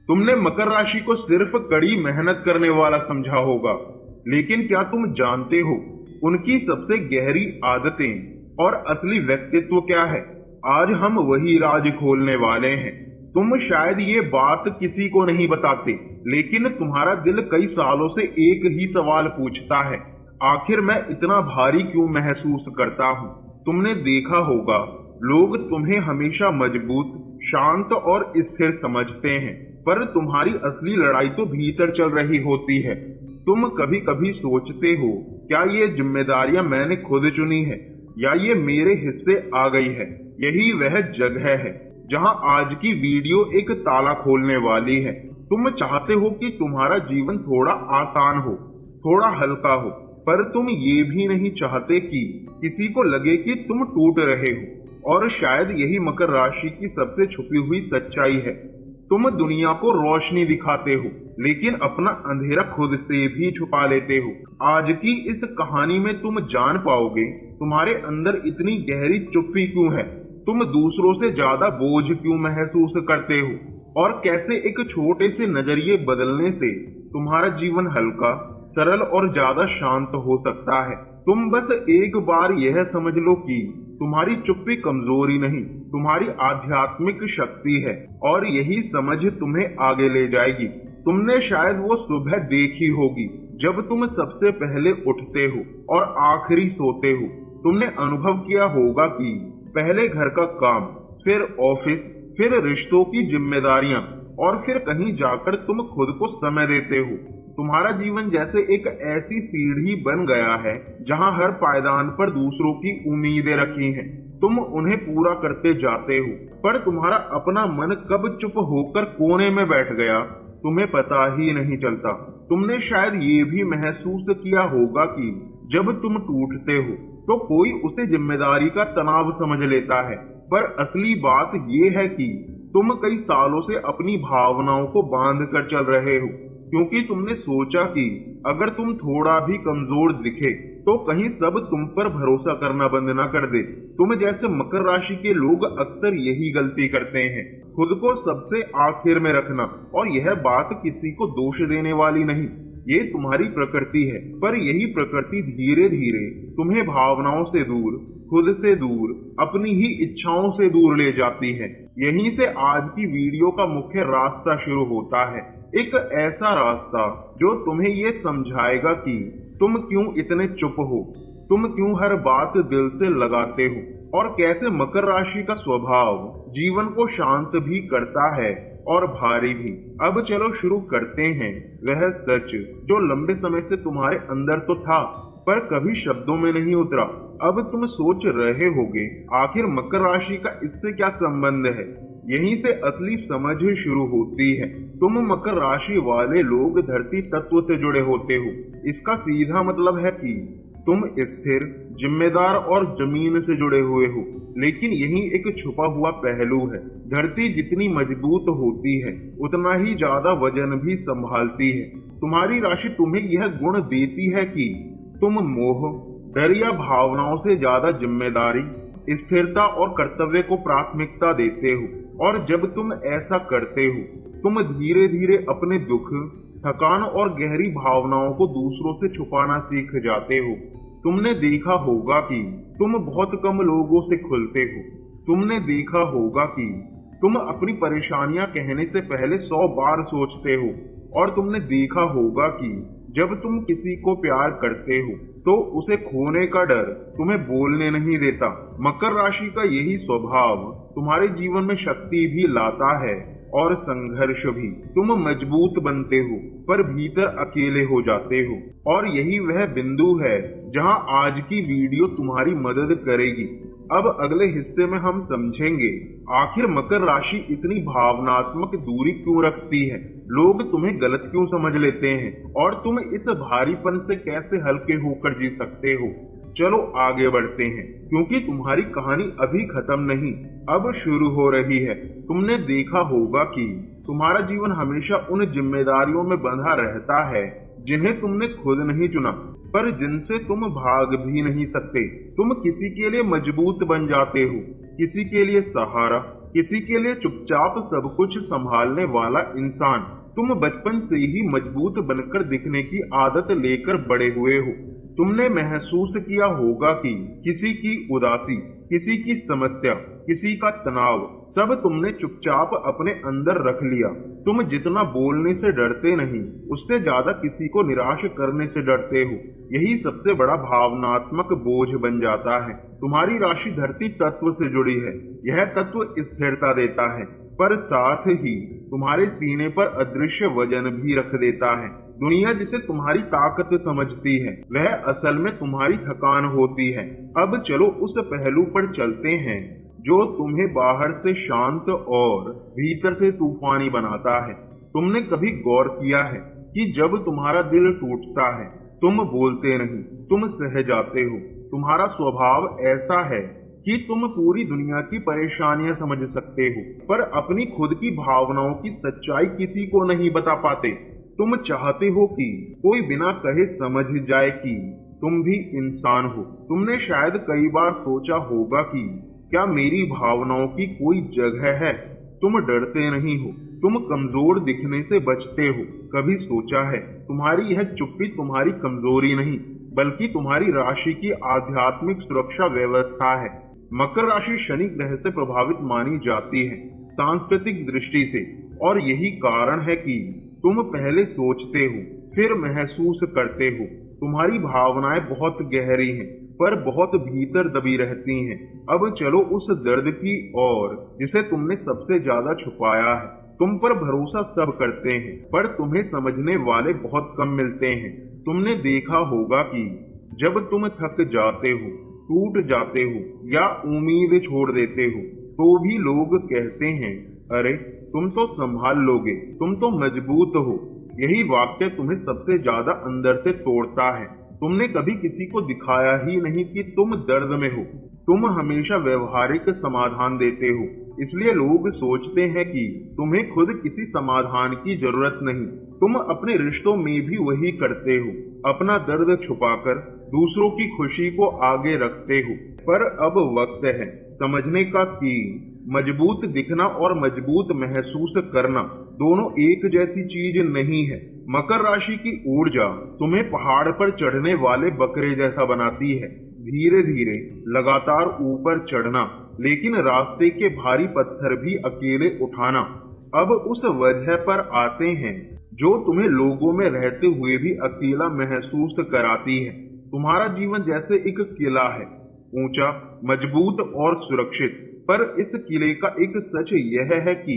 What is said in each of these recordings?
तुमने मकर राशि को सिर्फ कड़ी मेहनत करने वाला समझा होगा, लेकिन क्या तुम जानते हो उनकी सबसे गहरी आदतें और असली व्यक्तित्व क्या है? आज हम वही राज खोलने वाले हैं। तुम शायद ये बात किसी को नहीं बताते, लेकिन तुम्हारा दिल कई सालों से एक ही सवाल पूछता है, आखिर मैं इतना भारी क्यों महसूस करता हूँ? तुमने देखा होगा लोग तुम्हें हमेशा मजबूत, शांत और स्थिर समझते हैं, पर तुम्हारी असली लड़ाई तो भीतर चल रही होती है। तुम कभी कभी सोचते हो, क्या ये जिम्मेदारियां मैंने खुद चुनी है या ये मेरे हिस्से आ गई है? यही वह जगह है जहां आज की वीडियो एक ताला खोलने वाली है। तुम चाहते हो कि तुम्हारा जीवन थोड़ा आसान हो, थोड़ा हल्का हो, पर तुम ये भी नहीं चाहते कि किसी को लगे कि तुम टूट रहे हो। और शायद यही मकर राशि की सबसे छुपी हुई सच्चाई है। तुम दुनिया को रोशनी दिखाते हो, लेकिन अपना अंधेरा खुद से भी छुपा लेते हो। आज की इस कहानी में तुम जान पाओगे तुम्हारे अंदर इतनी गहरी चुप्पी क्यों है, तुम दूसरों से ज्यादा बोझ क्यों महसूस करते हो, और कैसे एक छोटे से नजरिए बदलने से तुम्हारा जीवन हल्का, सरल और ज्यादा शांत हो सकता है। तुम बस एक बार यह समझ लो कि तुम्हारी चुप्पी कमजोरी नहीं, तुम्हारी आध्यात्मिक शक्ति है, और यही समझ तुम्हें आगे ले जाएगी। तुमने शायद वो सुबह देखी होगी जब तुम सबसे पहले उठते हो और आखिरी सोते हो। तुमने अनुभव किया होगा कि पहले घर का काम, फिर ऑफिस, फिर रिश्तों की जिम्मेदारियां, और फिर कहीं जाकर तुम खुद को समय देते हो। तुम्हारा जीवन जैसे एक ऐसी सीढ़ी बन गया है जहां हर पायदान पर दूसरों की उम्मीदें रखी हैं। तुम उन्हें पूरा करते जाते हो, पर तुम्हारा अपना मन कब चुप होकर कोने में बैठ गया तुम्हें पता ही नहीं चलता। तुमने शायद ये भी महसूस किया होगा कि जब तुम टूटते हो तो कोई उसे जिम्मेदारी का तनाव समझ लेता है, पर असली बात ये है कि तुम कई सालों से अपनी भावनाओं को बांध कर चल रहे हो, क्योंकि तुमने सोचा कि अगर तुम थोड़ा भी कमजोर दिखे तो कहीं सब तुम पर भरोसा करना बंद न कर दे। तुम जैसे मकर राशि के लोग अक्सर यही गलती करते हैं, खुद को सबसे आखिर में रखना। और यह बात किसी को दोष देने वाली नहीं, ये तुम्हारी प्रकृति है, पर यही प्रकृति धीरे धीरे तुम्हें भावनाओं से दूर, खुद से दूर, अपनी ही इच्छाओं से दूर ले जाती है। यहीं से आज की वीडियो का मुख्य रास्ता शुरू होता है, एक ऐसा रास्ता जो तुम्हें ये समझाएगा कि तुम क्यों इतने चुप हो, तुम क्यों हर बात दिल से लगाते हो, और कैसे मकर राशि का स्वभाव जीवन को शांत भी करता है और भारी भी। अब चलो शुरू करते हैं वह सच जो लंबे समय से तुम्हारे अंदर तो था, पर कभी शब्दों में नहीं उतरा। अब तुम सोच रहे होगे, आखिर मकर राशि का इससे क्या संबंध है? यहीं से असली समझ शुरू होती है। तुम मकर राशि वाले लोग धरती तत्व से जुड़े होते हो। इसका सीधा मतलब है कि तुम स्थिर, जिम्मेदार और जमीन से जुड़े हुए हो। लेकिन यही एक छुपा हुआ पहलू है, धरती जितनी मजबूत होती है उतना ही ज्यादा वजन भी संभालती है। तुम्हारी राशि तुम्हें यह गुण देती है कि तुम मोह, डर या भावनाओं से ज्यादा जिम्मेदारी, स्थिरता और कर्तव्य को प्राथमिकता देते हो। और जब तुम ऐसा करते हो तुम धीरे धीरे अपने दुख, थकान और गहरी भावनाओं को दूसरों से छुपाना सीख जाते हो। तुमने देखा होगा कि तुम बहुत कम लोगों से खुलते हो। तुमने देखा होगा कि तुम अपनी परेशानियां कहने से पहले 100 बार सोचते हो। और तुमने देखा होगा कि जब तुम किसी को प्यार करते हो तो उसे खोने का डर तुम्हें बोलने नहीं देता। मकर राशि का यही स्वभाव तुम्हारे जीवन में शक्ति भी लाता है और संघर्ष भी। तुम मजबूत बनते हो पर भीतर अकेले हो जाते हो, और यही वह बिंदु है जहां आज की वीडियो तुम्हारी मदद करेगी। अब अगले हिस्से में हम समझेंगे आखिर मकर राशि इतनी भावनात्मक दूरी क्यों रखती है, लोग तुम्हें गलत क्यों समझ लेते हैं, और तुम इस भारीपन से कैसे हल्के होकर जी सकते हो। चलो आगे बढ़ते हैं, क्योंकि तुम्हारी कहानी अभी खत्म नहीं, अब शुरू हो रही है। तुमने देखा होगा कि तुम्हारा जीवन हमेशा उन जिम्मेदारियों में बंधा रहता है जिन्हें तुमने खुद नहीं चुना, पर जिनसे तुम भाग भी नहीं सकते। तुम किसी के लिए मजबूत बन जाते हो, किसी के लिए सहारा, किसी के लिए चुपचाप सब कुछ संभालने वाला इंसान। तुम बचपन से ही मजबूत बनकर दिखने की आदत लेकर बड़े हुए हो। तुमने महसूस किया होगा कि किसी की उदासी, किसी की समस्या, किसी का तनाव, सब तुमने चुपचाप अपने अंदर रख लिया। तुम जितना बोलने से डरते नहीं, उससे ज्यादा किसी को निराश करने से डरते हो। यही सबसे बड़ा भावनात्मक बोझ बन जाता है। तुम्हारी राशि धरती तत्व से जुड़ी है। यह तत्व स्थिरता देता है, पर साथ ही तुम्हारे सीने पर अदृश्य वजन भी रख देता है। दुनिया जिसे तुम्हारी ताकत समझती है, वह असल में तुम्हारी थकान होती है। अब चलो उस पहलू पर चलते हैं जो तुम्हें बाहर से शांत और भीतर से तूफानी बनाता है। तुमने कभी गौर किया है कि जब तुम्हारा दिल टूटता है, तुम बोलते नहीं, तुम सह जाते हो। तुम्हारा स्वभाव ऐसा है कि तुम पूरी दुनिया की परेशानियां समझ सकते हो, पर अपनी खुद की भावनाओं की सच्चाई किसी को नहीं बता पाते। तुम चाहते हो कि कोई बिना कहे समझ जाए कि तुम भी इंसान हो। तुमने शायद कई बार सोचा होगा कि क्या मेरी भावनाओं की कोई जगह है? तुम डरते नहीं हो, तुम कमजोर दिखने से बचते हो। कभी सोचा है तुम्हारी यह चुप्पी तुम्हारी कमजोरी नहीं, बल्कि तुम्हारी राशि की आध्यात्मिक सुरक्षा व्यवस्था है। मकर राशि शनि ग्रह से प्रभावित मानी जाती है सांस्कृतिक दृष्टि से, और यही कारण है कि तुम पहले सोचते हो फिर महसूस करते हो। तुम्हारी भावनाएं बहुत गहरी हैं, पर बहुत भीतर दबी रहती हैं। अब चलो उस दर्द की ओर जिसे तुमने सबसे ज्यादा छुपाया है। तुम पर भरोसा सब करते हैं, पर तुम्हें समझने वाले बहुत कम मिलते हैं। तुमने देखा होगा कि जब तुम थक जाते हो, टूट जाते हो या उम्मीद छोड़ देते हो, तो भी लोग कहते हैं, अरे तुम तो संभाल लोगे, तुम तो मजबूत हो। यही वाक्य तुम्हें सबसे ज्यादा अंदर से तोड़ता है। तुमने कभी किसी को दिखाया ही नहीं कि तुम दर्द में हो। तुम हमेशा व्यवहारिक समाधान देते हो, इसलिए लोग सोचते हैं कि तुम्हें खुद किसी समाधान की जरूरत नहीं। तुम अपने रिश्तों में भी वही करते हो, अपना दर्द छुपाकर दूसरों की खुशी को आगे रखते हो। पर अब वक्त है समझने का कि मजबूत दिखना और मजबूत महसूस करना दोनों एक जैसी चीज नहीं है। मकर राशि की ऊर्जा तुम्हें पहाड़ पर चढ़ने वाले बकरे जैसा बनाती है, धीरे धीरे लगातार ऊपर चढ़ना, लेकिन रास्ते के भारी पत्थर भी अकेले उठाना। अब उस वजह पर आते हैं जो तुम्हें लोगों में रहते हुए भी अकेला महसूस कराती है। तुम्हारा जीवन जैसे एक किला है, ऊंचा, मजबूत और सुरक्षित। पर इस किले का एक सच यह है कि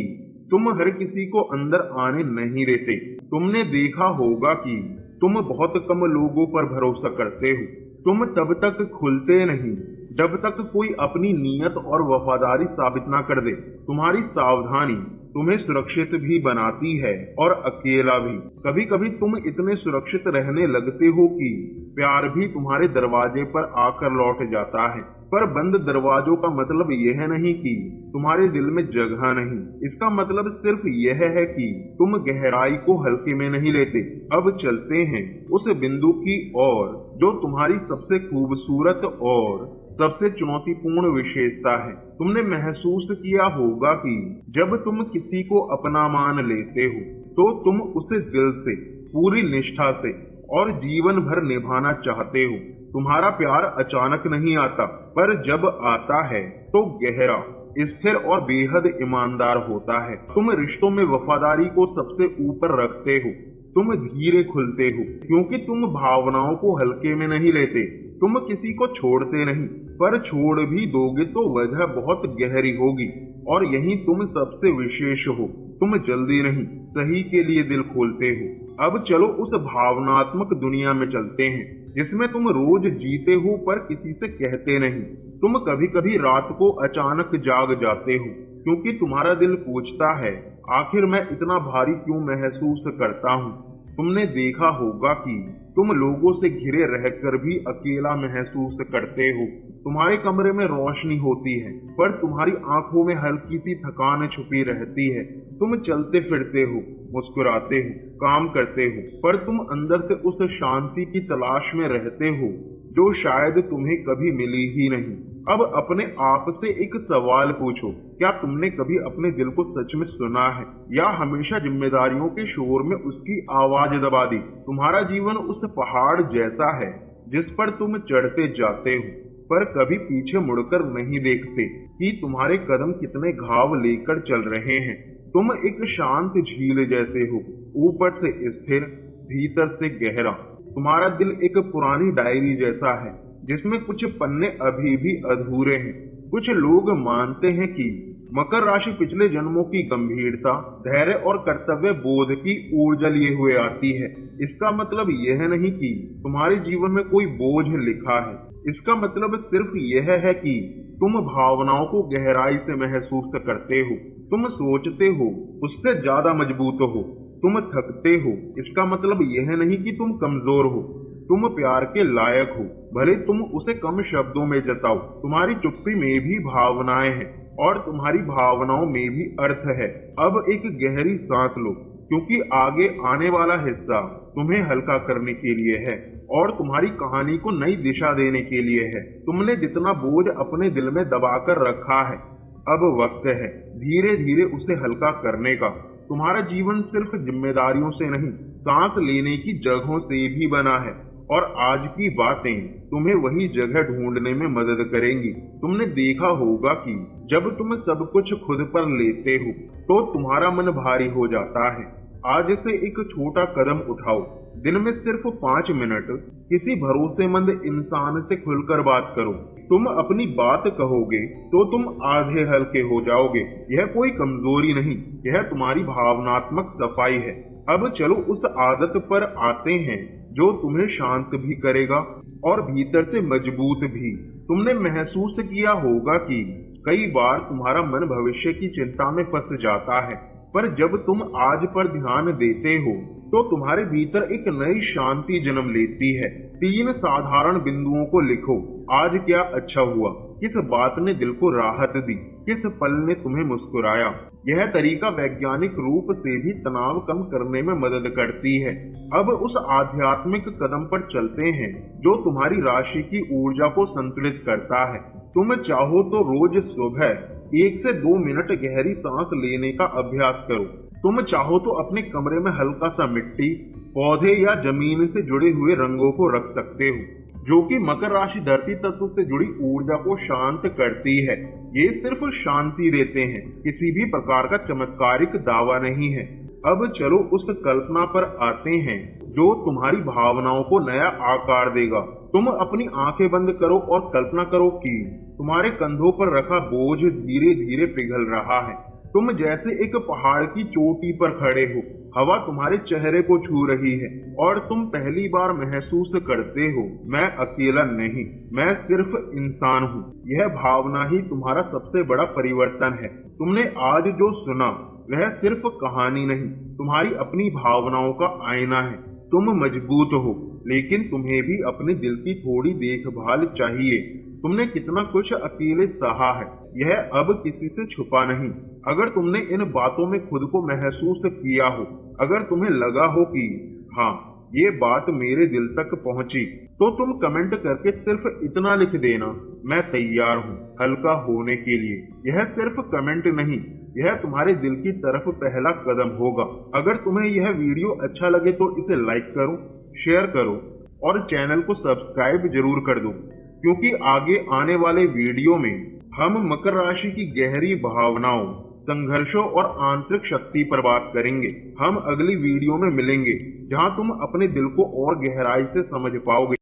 तुम हर किसी को अंदर आने नहीं देते। तुमने देखा होगा कि तुम बहुत कम लोगों पर भरोसा करते हो। तुम तब तक खुलते नहीं जब तक कोई अपनी नीयत और वफादारी साबित ना कर दे। तुम्हारी सावधानी तुम्हें सुरक्षित भी बनाती है और अकेला भी। कभी कभी तुम इतने सुरक्षित रहने लगते हो कि प्यार भी तुम्हारे दरवाजे पर आकर लौट जाता है। पर बंद दरवाजों का मतलब यह नहीं कि तुम्हारे दिल में जगह नहीं, इसका मतलब सिर्फ यह है कि तुम गहराई को हल्के में नहीं लेते। अब चलते हैं उस बिंदु की ओर जो तुम्हारी सबसे खूबसूरत और सबसे चुनौतीपूर्ण विशेषता है। तुमने महसूस किया होगा कि जब तुम किसी को अपना मान लेते हो तो तुम उसे दिल से, पूरी निष्ठा से और जीवन भर निभाना चाहते हो। तुम्हारा प्यार अचानक नहीं आता, पर जब आता है तो गहरा, स्थिर और बेहद ईमानदार होता है। तुम रिश्तों में वफादारी को सबसे ऊपर रखते हो। तुम धीरे खुलते हो क्योंकि तुम भावनाओं को हल्के में नहीं लेते। तुम किसी को छोड़ते नहीं, पर छोड़ भी दोगे तो वजह बहुत गहरी होगी, और यही तुम सबसे विशेष हो। तुम जल्दी नहीं, सही के लिए दिल खोलते हो। अब चलो उस भावनात्मक दुनिया में चलते हैं जिसमें तुम रोज जीते हो पर किसी से कहते नहीं। तुम कभी कभी रात को अचानक जाग जाते हो क्योंकि तुम्हारा दिल पूछता है, आखिर मैं इतना भारी क्यों महसूस करता हूँ। तुमने देखा होगा कि तुम लोगों से घिरे रहकर भी अकेला महसूस करते हो। तुम्हारे कमरे में रोशनी होती है, पर तुम्हारी आंखों में हल्की सी थकान छुपी रहती है। तुम चलते फिरते हो, मुस्कुराते हो, काम करते हो, पर तुम अंदर से उस शांति की तलाश में रहते हो जो शायद तुम्हें कभी मिली ही नहीं। अब अपने आप से एक सवाल पूछो, क्या तुमने कभी अपने दिल को सच में सुना है या हमेशा जिम्मेदारियों के शोर में उसकी आवाज दबा दी? तुम्हारा जीवन उस पहाड़ जैसा है जिस पर तुम चढ़ते जाते हो, पर कभी पीछे मुड़कर नहीं देखते कि तुम्हारे कदम कितने घाव लेकर चल रहे हैं। तुम एक शांत झील जैसे हो, ऊपर से स्थिर, भीतर से गहरा। तुम्हारा दिल एक पुरानी डायरी जैसा है जिसमें कुछ पन्ने अभी भी अधूरे हैं। कुछ लोग मानते हैं कि मकर राशि पिछले जन्मों की गंभीरता, धैर्य और कर्तव्य बोध की ऊर्जा लिए हुए आती है। इसका मतलब यह नहीं कि तुम्हारे जीवन में कोई बोझ लिखा है। इसका मतलब सिर्फ यह है कि तुम भावनाओं को गहराई से महसूस करते हो। तुम सोचते हो, उससे ज्यादा मजबूत हो। तुम थकते हो, इसका मतलब यह नहीं कि तुम कमजोर हो। तुम प्यार के लायक हो, भले तुम उसे कम शब्दों में जताओ। तुम्हारी चुप्पी में भी भावनाएं हैं और तुम्हारी भावनाओं में भी अर्थ है। अब एक गहरी सांस लो, क्योंकि आगे आने वाला हिस्सा तुम्हें हल्का करने के लिए है और तुम्हारी कहानी को नई दिशा देने के लिए है। तुमने जितना बोझ अपने दिल में दबाकर रखा है, अब वक्त है धीरे धीरे उसे हल्का करने का। तुम्हारा जीवन सिर्फ जिम्मेदारियों से नहीं, सांस लेने की जगहों से भी बना है और आज की बातें तुम्हें वही जगह ढूंढने में मदद करेंगी। तुमने देखा होगा कि जब तुम सब कुछ खुद पर लेते हो तो तुम्हारा मन भारी हो जाता है। आज से एक छोटा कदम उठाओ। दिन में सिर्फ 5 मिनट किसी भरोसेमंद इंसान से खुलकर बात करो। तुम अपनी बात कहोगे तो तुम आधे हल्के हो जाओगे। यह कोई कमजोरी नहीं, यह तुम्हारी भावनात्मक सफाई है। अब चलो उस आदत पर आते हैं जो तुम्हें शांत भी करेगा और भीतर से मजबूत भी। तुमने महसूस किया होगा कि कई बार तुम्हारा मन भविष्य की चिंता में फंस जाता है, पर जब तुम आज पर ध्यान देते हो तो तुम्हारे भीतर एक नई शांति जन्म लेती है। 3 साधारण बिंदुओं को लिखो। आज क्या अच्छा हुआ, किस बात ने दिल को राहत दी, किस पल ने तुम्हें मुस्कुराया। यह तरीका वैज्ञानिक रूप से भी तनाव कम करने में मदद करती है। अब उस आध्यात्मिक कदम पर चलते हैं जो तुम्हारी राशि की ऊर्जा को संतुलित करता है। तुम चाहो तो रोज सुबह 1 से 2 मिनट गहरी सांस लेने का अभ्यास करो। तुम चाहो तो अपने कमरे में हल्का सा मिट्टी, पौधे या जमीन से जुड़े हुए रंगों को रख सकते हो, जो कि मकर राशि धरती तत्व से जुड़ी ऊर्जा को शांत करती है। ये सिर्फ शांति देते हैं, किसी भी प्रकार का चमत्कारिक दावा नहीं है। अब चलो उस कल्पना पर आते हैं जो तुम्हारी भावनाओं को नया आकार देगा। तुम अपनी आंखें बंद करो और कल्पना करो कि तुम्हारे कंधों पर रखा बोझ धीरे धीरे पिघल रहा है। तुम जैसे एक पहाड़ की चोटी पर खड़े हो, हवा तुम्हारे चेहरे को छू रही है और तुम पहली बार महसूस करते हो, मैं अकेला नहीं, मैं सिर्फ इंसान हूँ। यह भावना ही तुम्हारा सबसे बड़ा परिवर्तन है। तुमने आज जो सुना वह सिर्फ कहानी नहीं, तुम्हारी अपनी भावनाओं का आईना है। तुम मजबूत हो, लेकिन तुम्हें भी अपने दिल की थोड़ी देखभाल चाहिए। तुमने कितना कुछ अकेले सहा है, यह अब किसी से छुपा नहीं। अगर तुमने इन बातों में खुद को महसूस किया हो, अगर तुम्हें लगा हो कि हाँ ये बात मेरे दिल तक पहुंची, तो तुम कमेंट करके सिर्फ इतना लिख देना, मैं तैयार हूँ हल्का होने के लिए। यह सिर्फ कमेंट नहीं, यह तुम्हारे दिल की तरफ पहला कदम होगा। अगर तुम्हें यह वीडियो अच्छा लगे तो इसे लाइक करो, शेयर करो और चैनल को सब्सक्राइब जरूर कर दो, क्योंकि आगे आने वाले वीडियो में हम मकर राशि की गहरी भावनाओं, संघर्षों और आंतरिक शक्ति पर बात करेंगे। हम अगली वीडियो में मिलेंगे जहां तुम अपने दिल को और गहराई से समझ पाओगे।